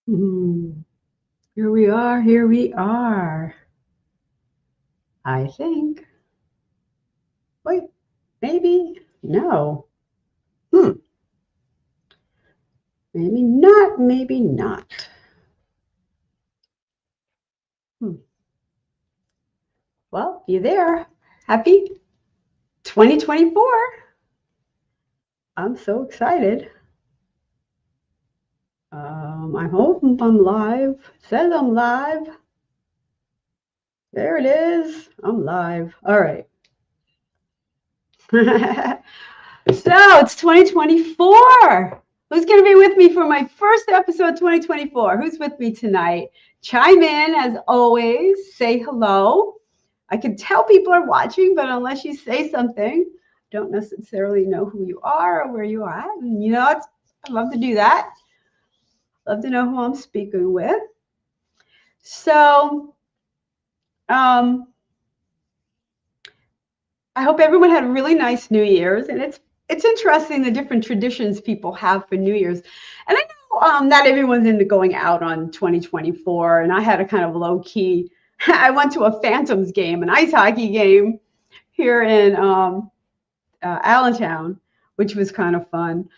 Hmm. Here we are. Here we are. I think. Wait, maybe. No. Hmm. Maybe not. Maybe not. Hmm. Well, you there? Happy 2024. I'm so excited. I hope I'm live. It says I'm live. There it is. I'm live. All right. So it's 2024. Who's going to be with me for my first episode 2024? Who's with me tonight? Chime in as always. Say hello. I can tell people are watching, but unless you say something, don't necessarily know who you are or where you are at. And I love to do that. Love to know who I'm speaking with. So, um, I hope everyone had a really nice New Year's, and it's interesting the different traditions people have for New Year's. And I know not everyone's into going out on 2024, and I had a kind of low key. I went to a Phantoms game, an ice hockey game here in Allentown, which was kind of fun.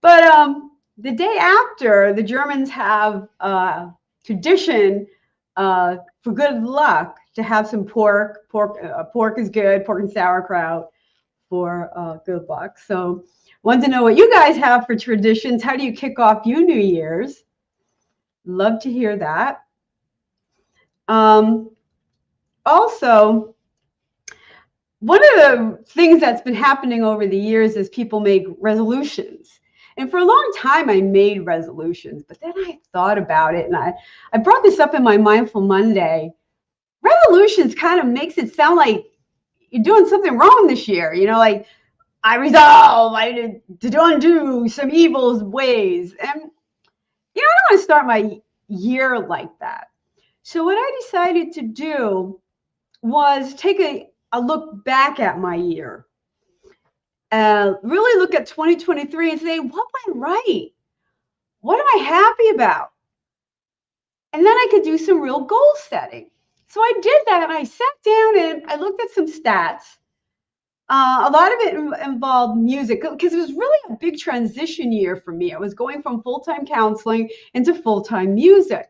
But the day after, the Germans have a tradition for good luck to have some pork. Pork is good. Pork and sauerkraut for good luck. So, wanted to know what you guys have for traditions. How do you kick off your New Year's? Love to hear that. Um, Also, one of the things that's been happening over the years is people make resolutions. And for a long time, I made resolutions, but then I thought about it and I brought this up in my Mindful Monday. Resolutions kind of makes it sound like you're doing something wrong this year, like I resolve to undo some evil ways. And, I don't want to start my year like that. So, what I decided to do was take a look back at my year, really look at 2023 and say, what went right? What am I happy about? And then I could do some real goal setting. So I did that and I sat down and I looked at some stats. A lot of it involved music because it was really a big transition year for me. I was going from full time counseling into full time music.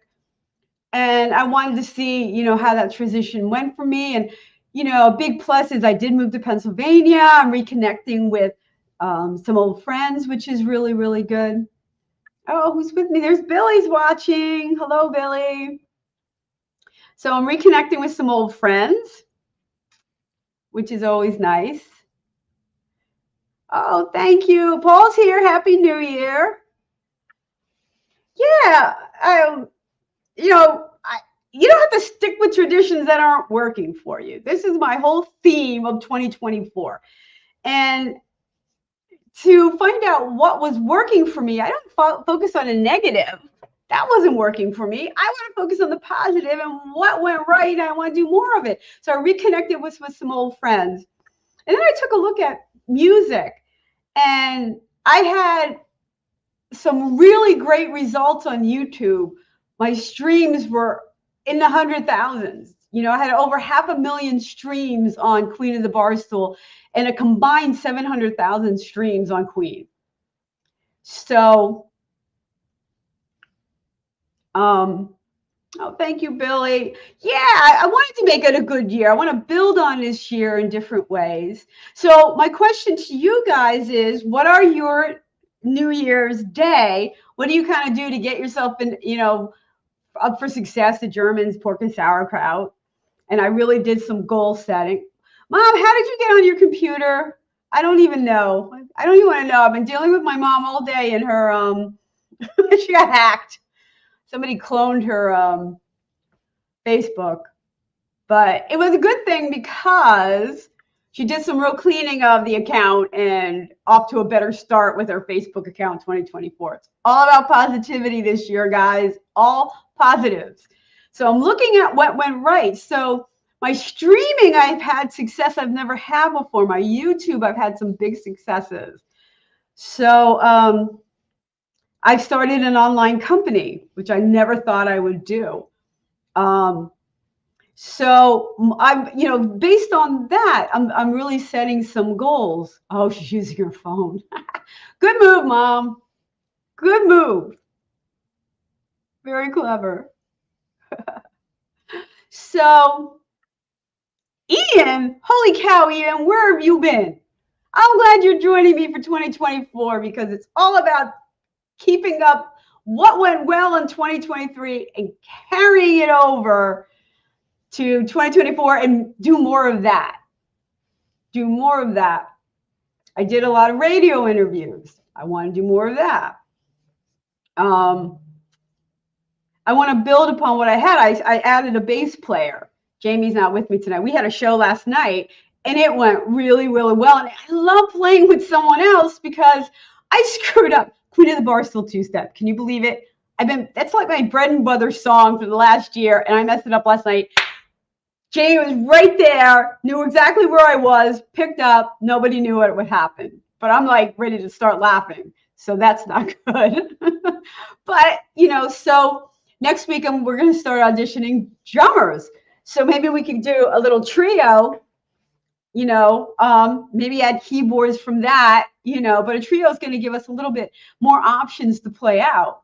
And I wanted to see, how that transition went for me. And, a big plus is I did move to Pennsylvania. I'm reconnecting with some old friends, which is really, really good. Oh, who's with me? There's Billy's watching. Hello, Billy. So I'm reconnecting with some old friends, which is always nice. Oh, thank you. Paul's here. Happy New Year. Yeah, you know, I, you don't have to stick with traditions that aren't working for you. This is my whole theme of 2024. And to find out what was working for me, I don't focus on a negative. That wasn't working for me. I want to focus on the positive and what went right, and I want to do more of it. So I reconnected with some old friends. And then I took a look at music, and I had some really great results on YouTube. My streams were in the 100,000s. I had over 500,000 streams on Queen of the Barstool and a combined 700,000 streams on Queen. So, um, oh, thank you, Billy. Yeah, I wanted to make it a good year. I want to build on this year in different ways. So, my question to you guys is, what are your New Year's Day? What do you kind of do to get yourself in, up for success? The Germans, pork and sauerkraut. And I really did some goal setting. Mom, how did you get on your computer? I don't even know. I don't even want to know. I've been dealing with my mom all day and her she got hacked. Somebody cloned her Facebook. But it was a good thing because she did some real cleaning of the account and off to a better start with her Facebook account 2024. It's all about positivity this year, guys. All positives. So I'm looking at what went right. So my streaming, I've had success I've never had before. My YouTube, I've had some big successes. So I've started an online company, which I never thought I would do. So I'm, based on that, I'm really setting some goals. Oh, she's using her phone. Good move, Mom. Good move. Very clever. So, Ian, holy cow, Ian, where have you been? I'm glad you're joining me for 2024 because it's all about keeping up what went well in 2023 and carrying it over to 2024 and do more of that. Do more of that. I did a lot of radio interviews. I want to do more of that. I want to build upon what I had. I added a bass player. Jamie's not with me tonight. We had a show last night and it went really, really well. And I love playing with someone else because I screwed up. Queen of the Barstool two-step. Can you believe it? That's like my bread and butter song for the last year, and I messed it up last night. Jamie was right there, knew exactly where I was, picked up. Nobody knew what would happen. But I'm like ready to start laughing. So that's not good. But, so next week we're going to start auditioning drummers. So maybe we can do a little trio, maybe add keyboards from that, but a trio is going to give us a little bit more options to play out.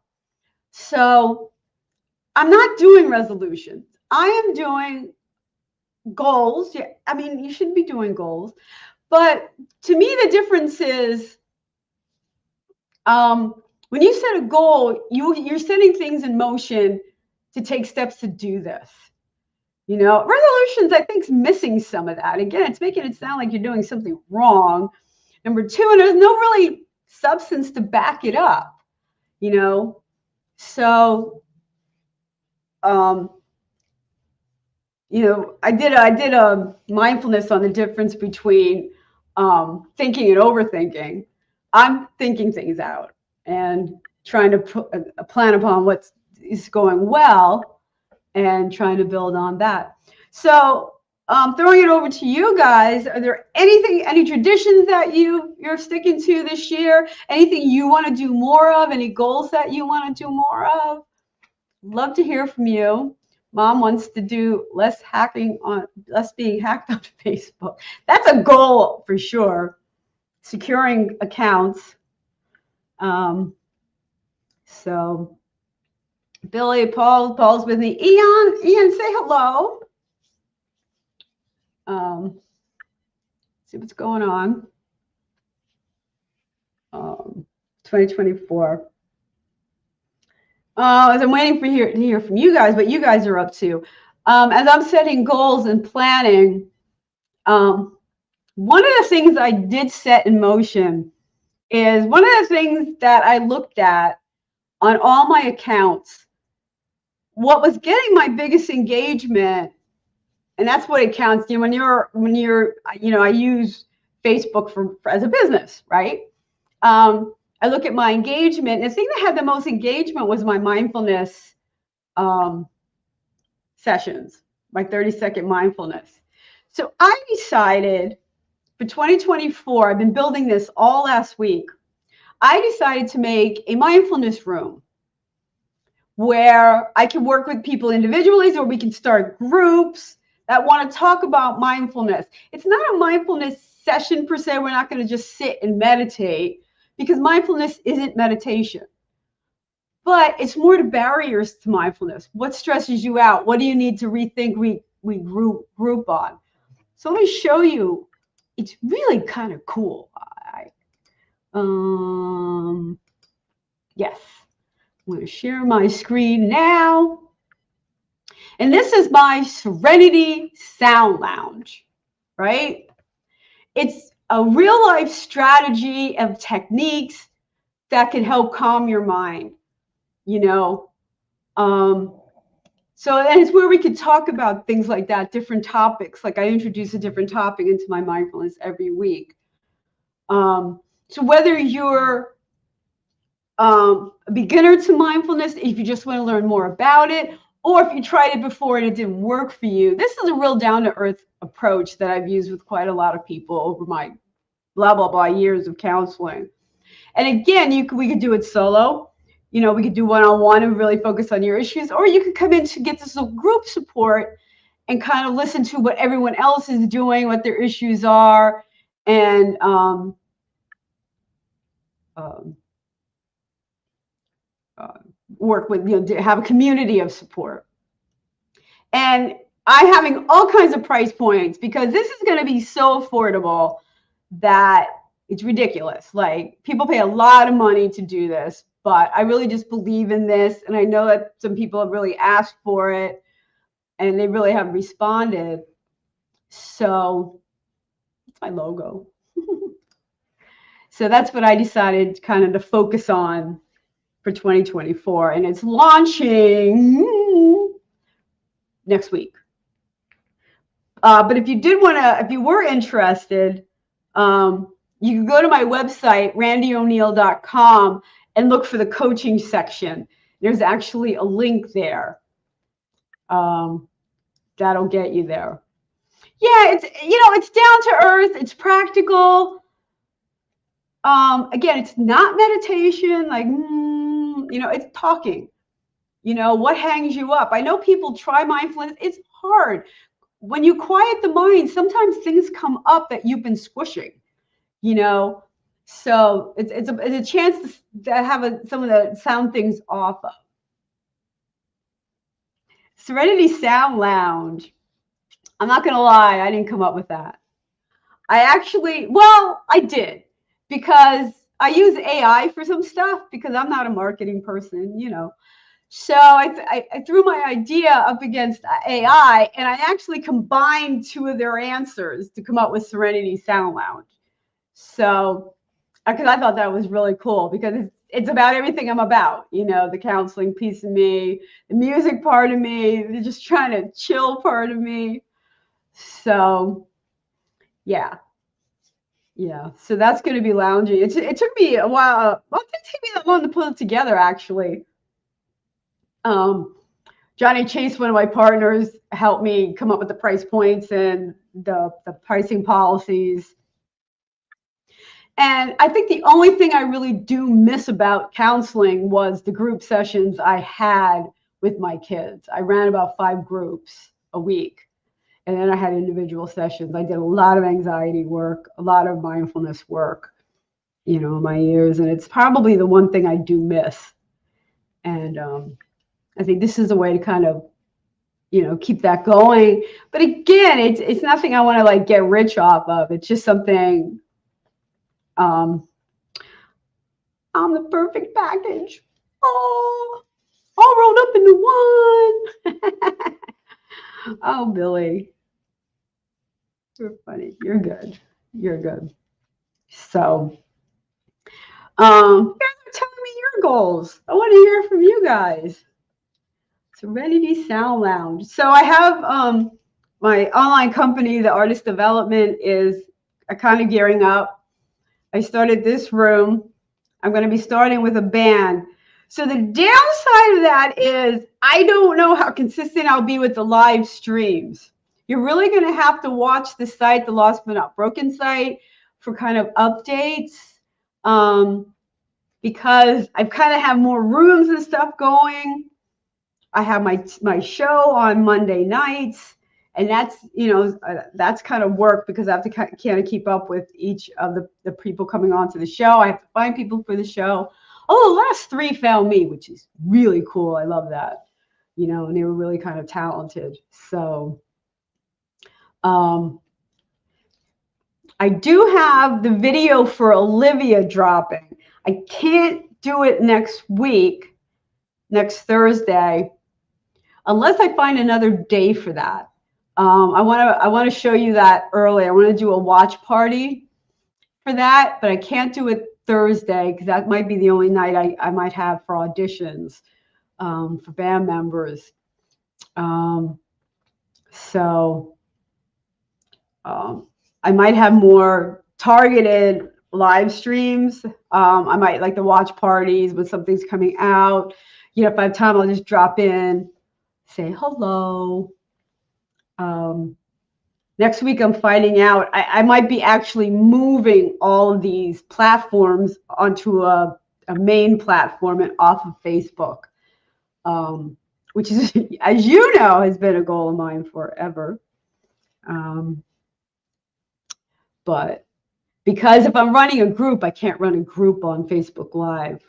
So I'm not doing resolutions. I am doing goals. Yeah, I mean, you shouldn't be doing goals. But to me, the difference is when you set a goal, you're setting things in motion to take steps to do this. Resolutions, I think, is missing some of that. Again, it's making it sound like you're doing something wrong. Number two, and there's no really substance to back it up, So, I did a mindfulness on the difference between thinking and overthinking. I'm thinking things out and trying to put a plan upon what is going well and trying to build on that. So throwing it over to you guys, are there any traditions that you're sticking to this year? Anything you want to do more of? Any goals that you want to do more of? Love to hear from you. Mom wants to do less being hacked on Facebook. That's a goal for sure. Securing accounts. So Billy, Paul's with me. Ian, say hello. See what's going on. 2024. As I'm waiting to hear from you guys, what you guys are up to. As I'm setting goals and planning, one of the things I did set in motion is one of the things that I looked at on all my accounts. What was getting my biggest engagement, and that's what it counts. When you're, I use Facebook for as a business, right? I look at my engagement. And the thing that had the most engagement was my mindfulness sessions, my 30-second mindfulness. So I decided for 2024, I've been building this all last week. I decided to make a mindfulness room where I can work with people individually, or we can start groups that want to talk about mindfulness. It's not a mindfulness session per se. We're not going to just sit and meditate, because mindfulness isn't meditation. But it's more the barriers to mindfulness. What stresses you out? What do you need to rethink, we group on? So let me show you. It's really kind of cool. Yes. I'm going to share my screen now. And this is my Serenity Sound Lounge, right? It's a real life strategy of techniques that can help calm your mind, So, and it's where we could talk about things like that, different topics. Like I introduce a different topic into my mindfulness every week. So whether you're a beginner to mindfulness, if you just want to learn more about it, or if you tried it before and it didn't work for you, this is a real down-to-earth approach that I've used with quite a lot of people over my blah, blah, blah years of counseling. And again, we could do it solo. you know, we could do one-on-one and really focus on your issues, or you could come in to get this group support and kind of listen to what everyone else is doing, what their issues are, and work with, you know, have a community of support. And I'm having all kinds of price points because this is going to be so affordable that it's ridiculous. Like, people pay a lot of money to do this, but I really just believe in this. And I know that some people have really asked for it and they really have responded. So it's my logo. So that's what I decided kind of to focus on for 2024. And it's launching next week. But if you did want to, if you were interested, you can go to my website, randyoneal.com, and look for the coaching section. There's actually a link there. That'll get you there. Yeah, it's, you know, it's down to earth. It's practical. Again, it's not meditation, like, you know, it's talking. You know, what hangs you up? I know people try mindfulness. It's hard. When you quiet the mind, sometimes things come up that you've been squishing, you know. So it's a chance to have some of the sound things off of. Serenity Sound Lounge. I'm not going to lie, I didn't come up with that. I actually, well, I did, because I use AI for some stuff because I'm not a marketing person, you know. So I threw my idea up against AI, and I actually combined two of their answers to come up with Serenity Sound Lounge. So, because I thought that was really cool, because it's about everything I'm about, you know, the counseling piece of me, the music part of me, the just trying to chill part of me. So, yeah. Yeah, so that's going to be lounging. It took me a while. Well, it didn't take me that long to put it together, actually. Johnny Chase, one of my partners, helped me come up with the price points and the pricing policies. And I think the only thing I really do miss about counseling was the group sessions I had with my kids. I ran about 5 groups a week. And then I had individual sessions. I did a lot of anxiety work, a lot of mindfulness work, you know, in my years. And it's probably the one thing I do miss. And I think this is a way to kind of, you know, keep that going. But again, it's nothing I want to like get rich off of. It's just something, I'm the perfect package. Oh, all rolled up into one. Oh, Billy. You're funny. You're good. You're good. So, you guys are telling me your goals. I want to hear from you guys. Serenity Sound Lounge. So I have my online company, the Artist Development, is kind of gearing up. I started this room. I'm going to be starting with a band. So the downside of that is I don't know how consistent I'll be with the live streams. You're really going to have to watch the site, the Lost But Not Broken site, for kind of updates, because I kind of have more rooms and stuff going. I have my show on Monday nights, and that's, you know, that's kind of work because I have to kind of keep up with each of the people coming onto the show. I have to find people for the show. Oh, the last 3 found me, which is really cool. I love that, you know, and they were really kind of talented. So I do have the video for Olivia dropping. I can't do it next week, next Thursday, unless I find another day for that. I want to show you that early. I want to do a watch party for that, but I can't do it Thursday because that might be the only night I might have for auditions for band members. I might have more targeted live streams. I might like the watch parties when something's coming out. You know, if I have time, I'll just drop in, say hello. Next week, I'm finding out I might be actually moving all of these platforms onto a a main platform and off of Facebook, which is, as you know, has been a goal of mine forever. But because if I'm running a group, I can't run a group on Facebook Live.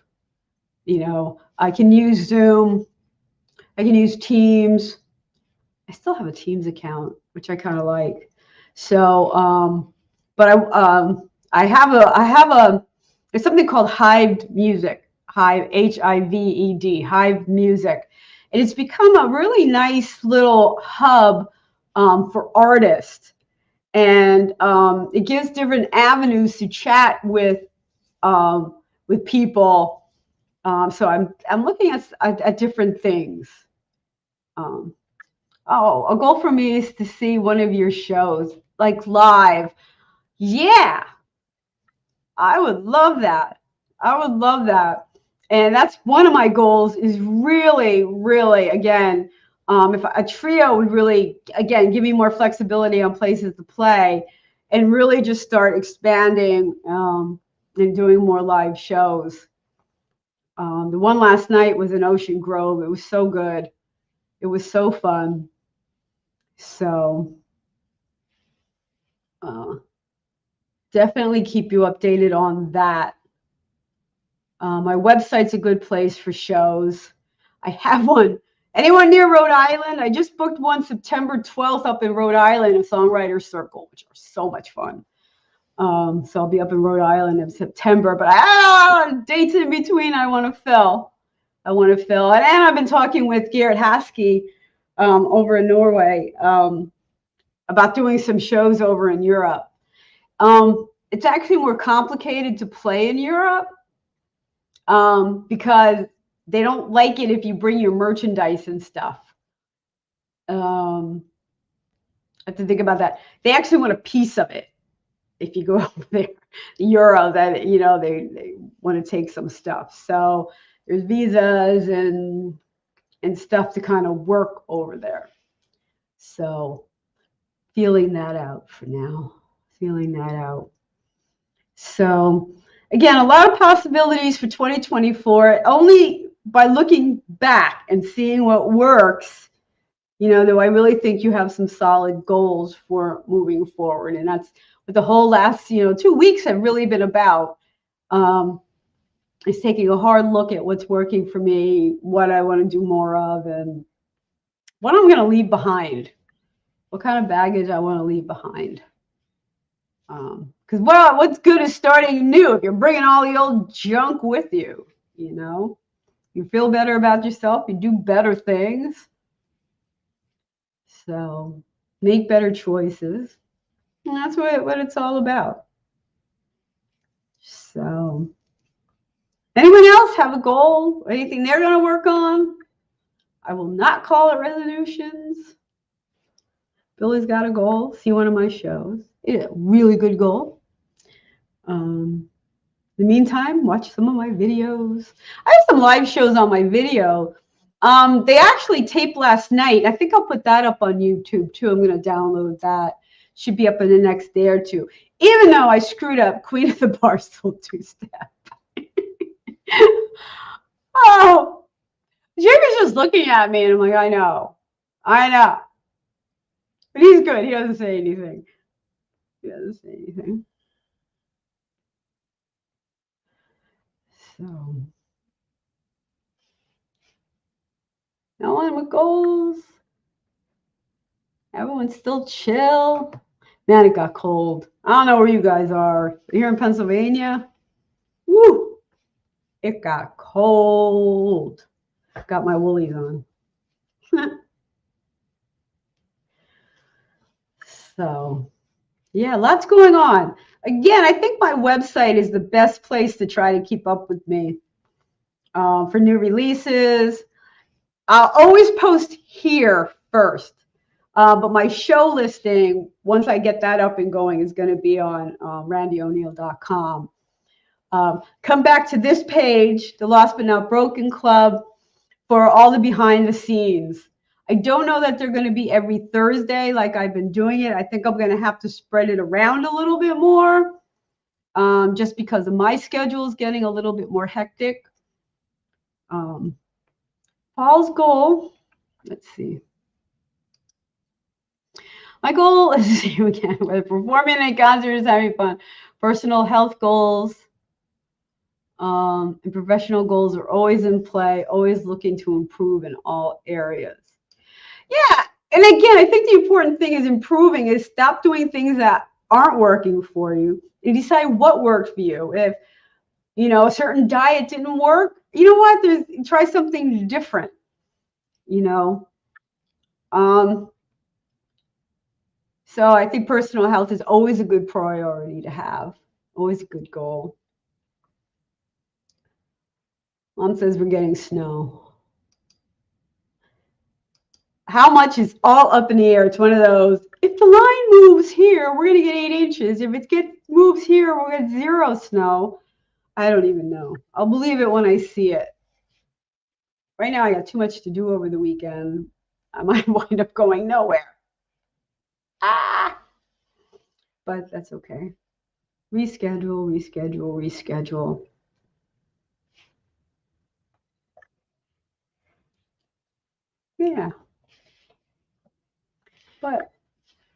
You know, I can use Zoom, I can use Teams. I still have a Teams account, which I kind of like. So, but I have a there's something called Hive Music, Hive HIVED, Hive Music, and it's become a really nice little hub for artists, and it gives different avenues to chat with people. So I'm looking at different things. Oh, a goal for me is to see one of your shows, like live. Yeah, I would love that. I would love that. And that's one of my goals, is really, really, again, if a trio would really, again, give me more flexibility on places to play, and really just start expanding and doing more live shows. The one last night was in Ocean Grove. It was so good. It was so fun. So definitely keep you updated on that. My website's a good place for shows. I have one. Anyone near Rhode Island? I just booked one September 12th up in Rhode Island, a Songwriters Circle, which are so much fun. So I'll be up in Rhode Island in September, but dates in between I want to fill. And I've been talking with Garrett Haskey over in Norway about doing some shows over in Europe. It's actually more complicated to play in Europe because they don't like it if you bring your merchandise and stuff. I have to think about that. They actually want a piece of it if you go over there. Euro, that, you know, they want to take some stuff. So there's visas and stuff to kind of work over there. So feeling that out for now. Feeling that out. So again, a lot of possibilities for 2024. Only by looking back and seeing what works, you know, do I really think you have some solid goals for moving forward. And that's what the whole last, 2 weeks have really been about. Is taking a hard look at what's working for me, what I want to do more of, and what I'm going to leave behind. What kind of baggage I want to leave behind. Because what's good is starting new if you're bringing all the old junk with you, you know? You feel better about yourself, you do better things. So make better choices. And that's what it's all about. So anyone else have a goal? Anything they're going to work on? I will not call it resolutions. Billy's got a goal. See one of my shows. It's a really good goal. In the meantime, watch some of my videos. I have some live shows on my video. They actually taped last night. I think I'll put that up on YouTube too. I'm going to download that. Should be up in the next day or two. Even though I screwed up Queen of the Barstool two-step. Oh, Jamie's just looking at me and I'm like, I know. But he's good. He doesn't say anything. So, no one with goals. Everyone's still chill. Man, it got cold. I don't know where you guys are. Here in Pennsylvania, woo, it got cold. Got my woolies on. So, yeah, lots going on. Again, I think my website is the best place to try to keep up with me for new releases. I'll always post here first, but my show listing, once I get that up and going, is going to be on randyoneal.com. Come back to this page, the Lost But Not Broken Club, for all the behind the scenes. I don't know that they're going to be every Thursday like I've been doing it. I think I'm going to have to spread it around a little bit more. just because of my schedule is getting a little bit more hectic. Paul's goal, let's see. My goal is to see you again, whether performing at concerts, having fun. Personal health goals and professional goals are always in play, always looking to improve in all areas. Yeah, and again, I think the important thing is improving, is stop doing things that aren't working for you and decide what worked for you. If, you know, a certain diet didn't work, you know what, try something different, you know. So I think personal health is always a good priority to have, always a good goal. Mom says we're getting snow. How much is all up in the air? It's one of those, if the line moves here, we're going to get 8 inches. If it moves here, we'll get 0 snow. I don't even know. I'll believe it when I see it. Right now, I got too much to do over the weekend. I might wind up going nowhere. But that's okay. Reschedule, reschedule, reschedule. Yeah. But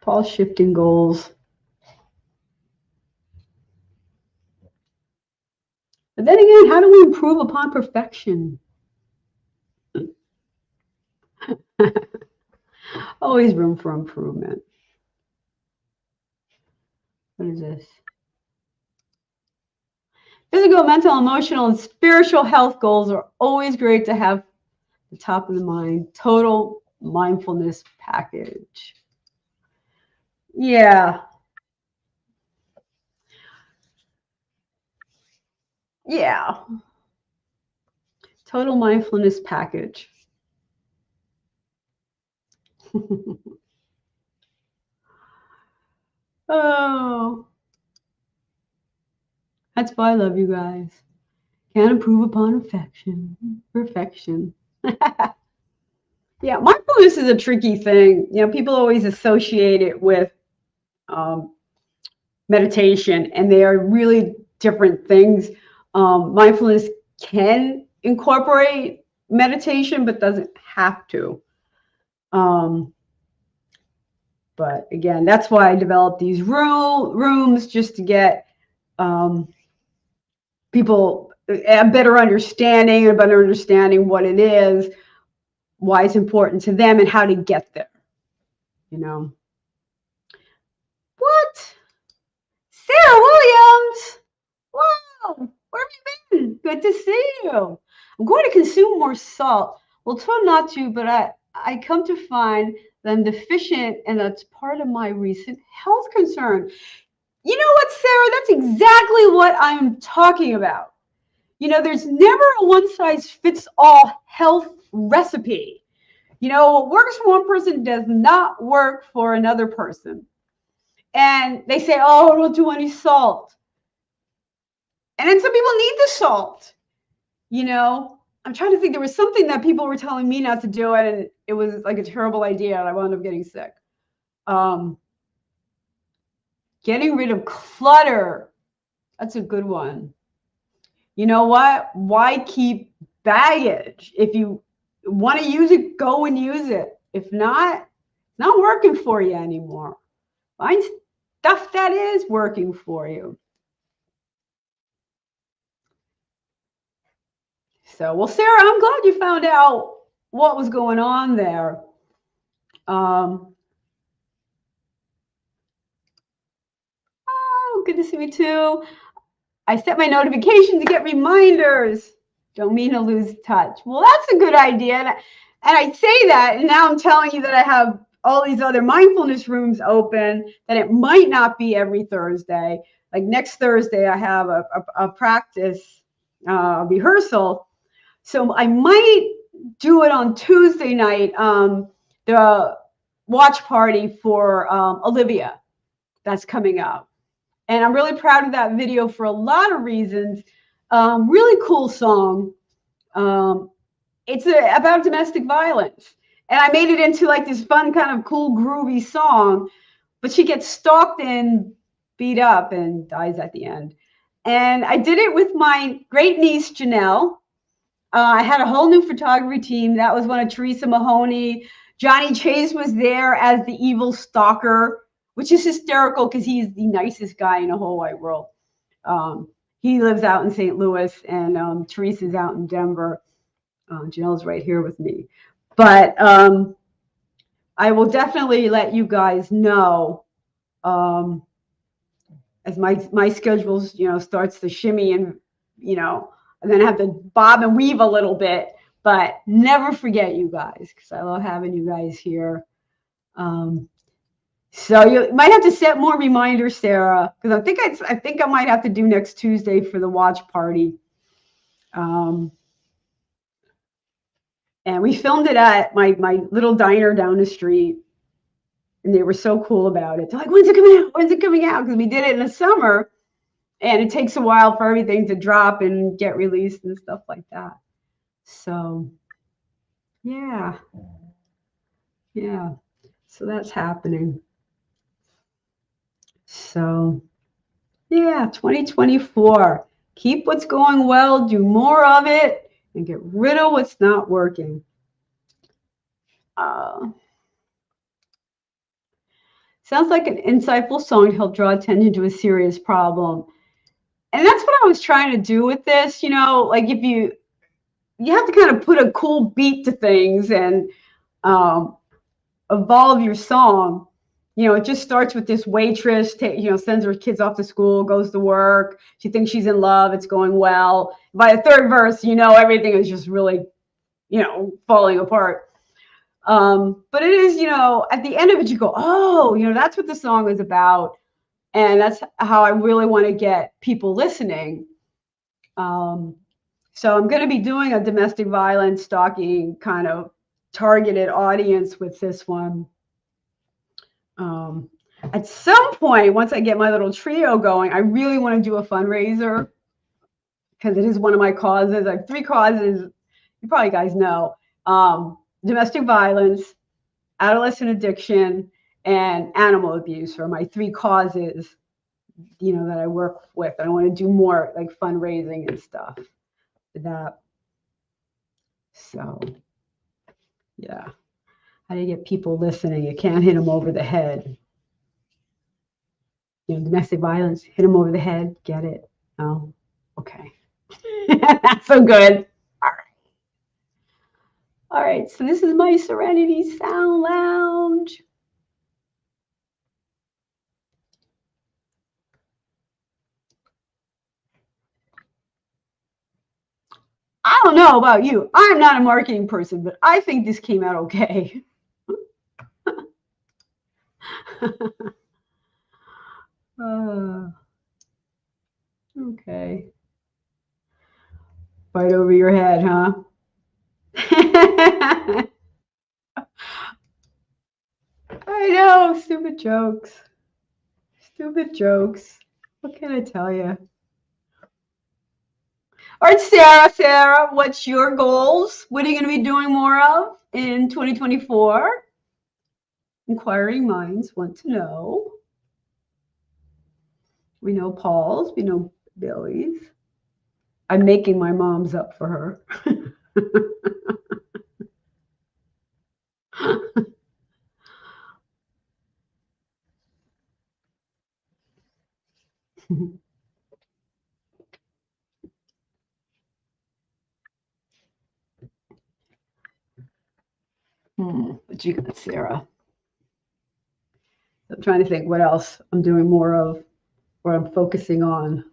Paul's shifting goals. But then again, how do we improve upon perfection? Always room for improvement. What is this? Physical, mental, emotional, and spiritual health goals are always great to have at the top of the mind. Total mindfulness package. Yeah. Yeah. Total mindfulness package. Oh. That's why I love you guys. Can't improve upon perfection. Yeah, mindfulness is a tricky thing. You know, people always associate it with meditation, and they are really different things. Mindfulness can incorporate meditation, but doesn't have to. But again, that's why I developed these rooms, just to get people a better understanding what it is, why it's important to them, and how to get there. You know. What? Sarah Williams? Wow, where have you been? Good to see you. I'm going to consume more salt. Well, try not to, but I come to find that I'm deficient, and that's part of my recent health concern. You know what, Sarah? That's exactly what I'm talking about. You know, there's never a one-size-fits-all health recipe. You know, what works for one person does not work for another person. And they say, oh, don't do any salt. And then some people need the salt. You know, I'm trying to think. There was something that people were telling me not to do it, and it was like a terrible idea, and I wound up getting sick. Getting rid of clutter. That's a good one. You know what? Why keep baggage? If you want to use it, go and use it. If not, it's not working for you anymore. Find stuff that is working for you. So, well, Sarah, I'm glad you found out what was going on there. Oh, good to see you too. I set my notification to get reminders. Don't mean to lose touch. Well, that's a good idea. And I say that, and now I'm telling you that I have all these other mindfulness rooms open, that it might not be every Thursday. Like next Thursday, I have a practice rehearsal. So I might do it on Tuesday night, the watch party for Olivia that's coming up. And I'm really proud of that video for a lot of reasons. Really cool song. It's about domestic violence. And I made it into like this fun, kind of cool, groovy song. But she gets stalked and beat up and dies at the end. And I did it with my great niece, Janelle. I had a whole new photography team. That was one of Teresa Mahoney. Johnny Chase was there as the evil stalker, which is hysterical because he's the nicest guy in the whole wide world. He lives out in St. Louis, and Teresa's out in Denver. Janelle's right here with me. But I will definitely let you guys know as my schedules, starts to shimmy, and I'm going to have to bob and weave a little bit, but never forget you guys, because I love having you guys here. So you might have to set more reminders, Sarah, because I think I might have to do next Tuesday for the watch party. And we filmed it at my little diner down the street, and they were so cool about it. They're like, "When's it coming out? When's it coming out?" Because we did it in the summer, and it takes a while for everything to drop and get released and stuff like that. So, yeah. So that's happening. So, yeah, 2024. Keep what's going well, do more of it, and get rid of what's not working. Sounds like an insightful song to help draw attention to a serious problem. And that's what I was trying to do with this. Like if you have to kind of put a cool beat to things and evolve your song. It just starts with this waitress, sends her kids off to school, goes to work. She thinks she's in love. It's going well. By the third verse, everything is just really, falling apart. But it is, at the end of it, you go, oh, that's what the song is about. And that's how I really want to get people listening. So I'm going to be doing a domestic violence stalking kind of targeted audience with this one. At some point, once I get my little trio going, I really want to do a fundraiser because it is one of my causes. I have 3 causes. You probably guys know. Domestic violence, adolescent addiction, and animal abuse are my 3 causes, that I work with. I want to do more like fundraising and stuff for that. So, yeah. How do you get people listening? You can't hit them over the head. Domestic violence, hit them over the head. Get it? Oh, okay. That's so good. All right. So this is my Serenity Sound Lounge. I don't know about you. I'm not a marketing person, but I think this came out okay. Okay. Right over your head, huh? I know, stupid jokes. Stupid jokes. What can I tell you? All right, Sarah, what's your goals? What are you going to be doing more of in 2024? Inquiring minds want to know. We know Paul's, we know Billy's. I'm making my mom's up for her. What you got, Sarah? I'm trying to think what else I'm doing more of, or I'm focusing on.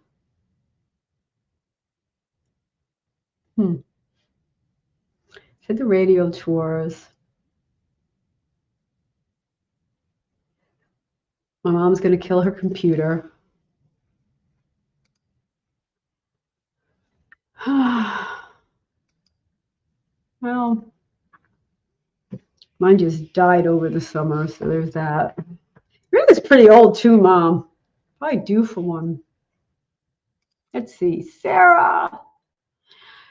Said the radio tours. My mom's going to kill her computer. Well, mine just died over the summer, so there's that. Yours pretty old too, Mom. Probably due for one. Let's see, Sarah.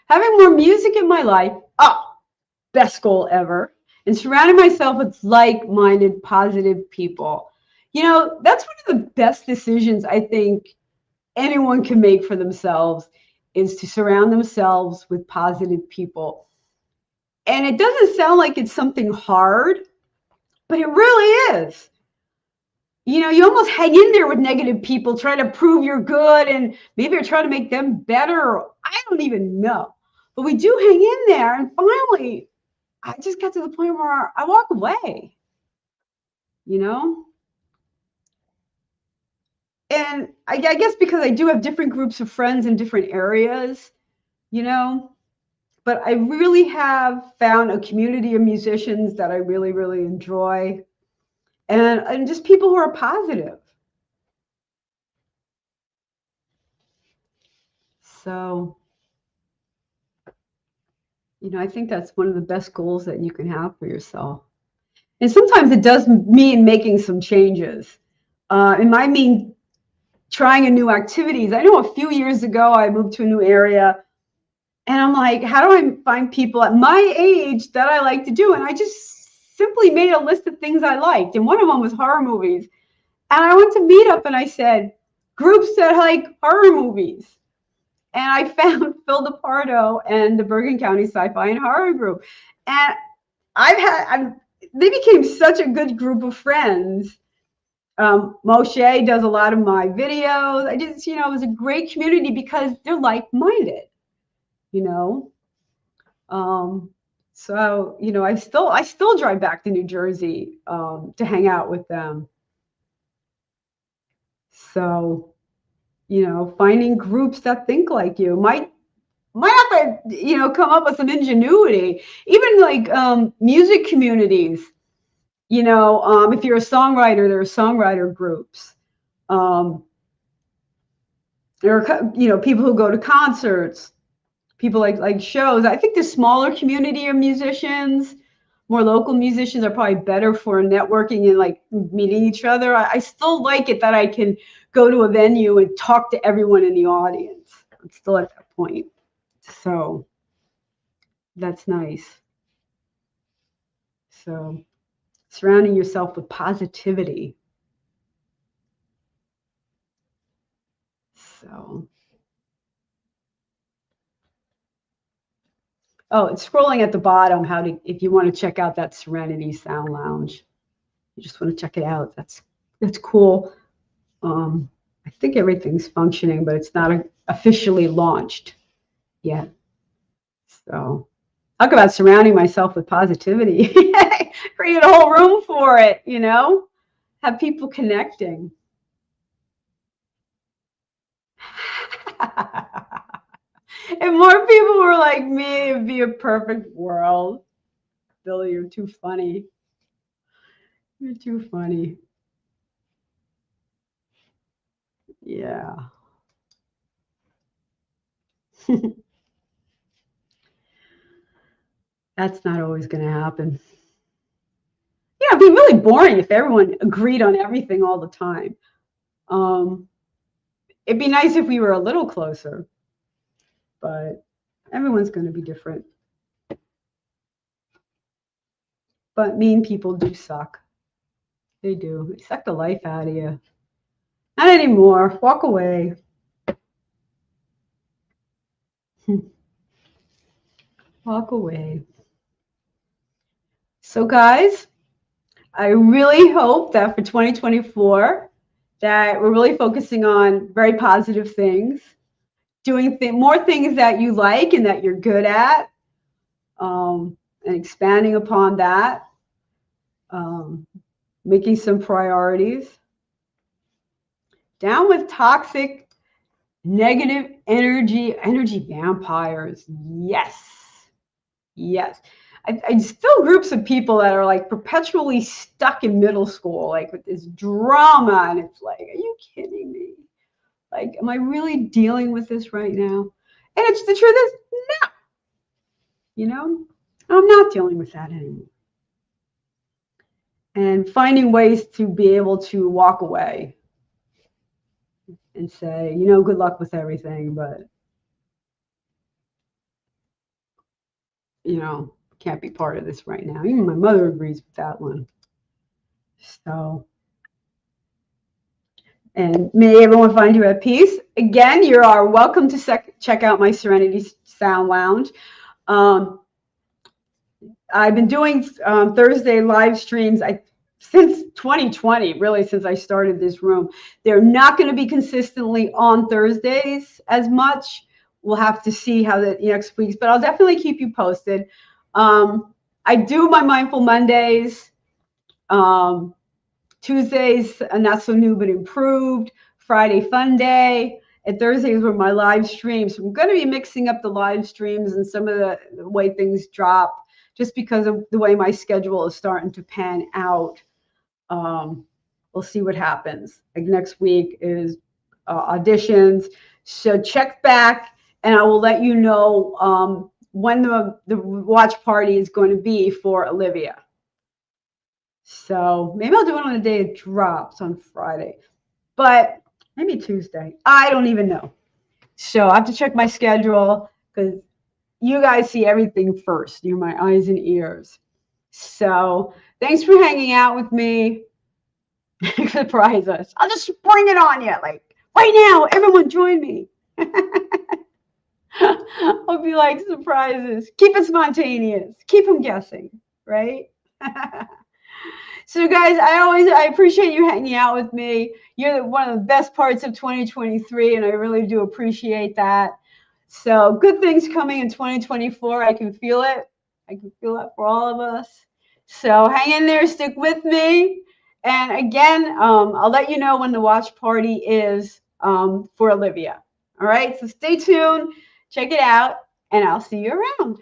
Having more music in my life. Oh, best goal ever. And surrounding myself with like-minded, positive people. That's one of the best decisions I think anyone can make for themselves is to surround themselves with positive people. And it doesn't sound like it's something hard, but it really is. You know, you almost hang in there with negative people, trying to prove you're good, and maybe you're trying to make them better. I don't even know. But we do hang in there. And finally, I just got to the point where I walk away, you know? And I guess because I do have different groups of friends in different areas, you know, but I really have found a community of musicians that I really, really enjoy, and just people who are positive. So, you know, I think that's one of the best goals that you can have for yourself. And sometimes it does mean making some changes. It might mean trying a new activities. I know a few years ago I moved to a new area, and I'm like, how do I find people at my age that I like to do? And I just simply made a list of things I liked, and one of them was horror movies. And I went to Meetup and I said, groups that like horror movies. And I found Phil DePardo and the Bergen County Sci-Fi and Horror Group. And they became such a good group of friends. Moshe does a lot of my videos. I just, you know, it was a great community because they're like-minded, you know. So, you know, I still drive back to New Jersey to hang out with them. So, you know, finding groups that think like you might have to, you know, come up with some ingenuity. Even like music communities, you know, if you're a songwriter, there are songwriter groups. There are, you know, people who go to concerts, people like shows. I think the smaller community of musicians, more local musicians, are probably better for networking and like meeting each other. I still like it that I can go to a venue and talk to everyone in the audience. I'm still at that point. So that's nice. So surrounding yourself with positivity. So, oh, it's scrolling at the bottom. If you want to check out that Serenity Sound Lounge, you just want to check it out. That's cool. I think everything's functioning, but it's not officially launched yet. So, talk about surrounding myself with positivity. Create a whole room for it, you know? Have people connecting. If more people were like me, it'd be a perfect world. Billy, you're too funny. You're too funny. Yeah. That's not always going to happen. Yeah, it'd be really boring if everyone agreed on everything all the time. It'd be nice if we were a little closer, but everyone's going to be different. But mean people do suck. They do. They suck the life out of you. Not anymore. Walk away. Walk away. So, guys, I really hope that for 2024, that we're really focusing on very positive things, doing more things that you like and that you're good at, and expanding upon that, making some priorities. Down with toxic, negative energy vampires. Yes. Yes. I still groups of people that are like perpetually stuck in middle school, like with this drama. And it's like, are you kidding me? Like, am I really dealing with this right now? And it's the truth is, no. You know, I'm not dealing with that anymore. And finding ways to be able to walk away and say, you know, good luck with everything, but, you know, can't be part of this right now. Even my mother agrees with that one. So, And may everyone find you at peace. Again, you are welcome to check out my Serenity Sound Lounge. I've been doing Thursday live streams since 2020, really, since I started this room. They're not going to be consistently on Thursdays as much. We'll have to see how the next week's, but I'll definitely keep you posted. I do my Mindful Mondays. Tuesdays, Not So New But Improved. Friday, Fun Day. And Thursdays were my live streams. So I'm going to be mixing up the live streams and some of the way things drop, just because of the way my schedule is starting to pan out. We'll see what happens. Like next week is auditions. So check back, and I will let you know when the watch party is going to be for Olivia. So maybe I'll do it on the day it drops on Friday, but maybe Tuesday. I don't even know. So I have to check my schedule, because you guys see everything first. You're my eyes and ears. So thanks for hanging out with me. Surprise us. I'll just spring it on you. Like right now, everyone join me. I'll be like surprises. Keep it spontaneous. Keep them guessing, right? So guys, I appreciate you hanging out with me. You're one of the best parts of 2023, and I really do appreciate that. So good things coming in 2024. I can feel it. I can feel it for all of us. So hang in there, stick with me. And again, I'll let you know when the watch party is for Olivia. All right, so stay tuned, check it out, and I'll see you around.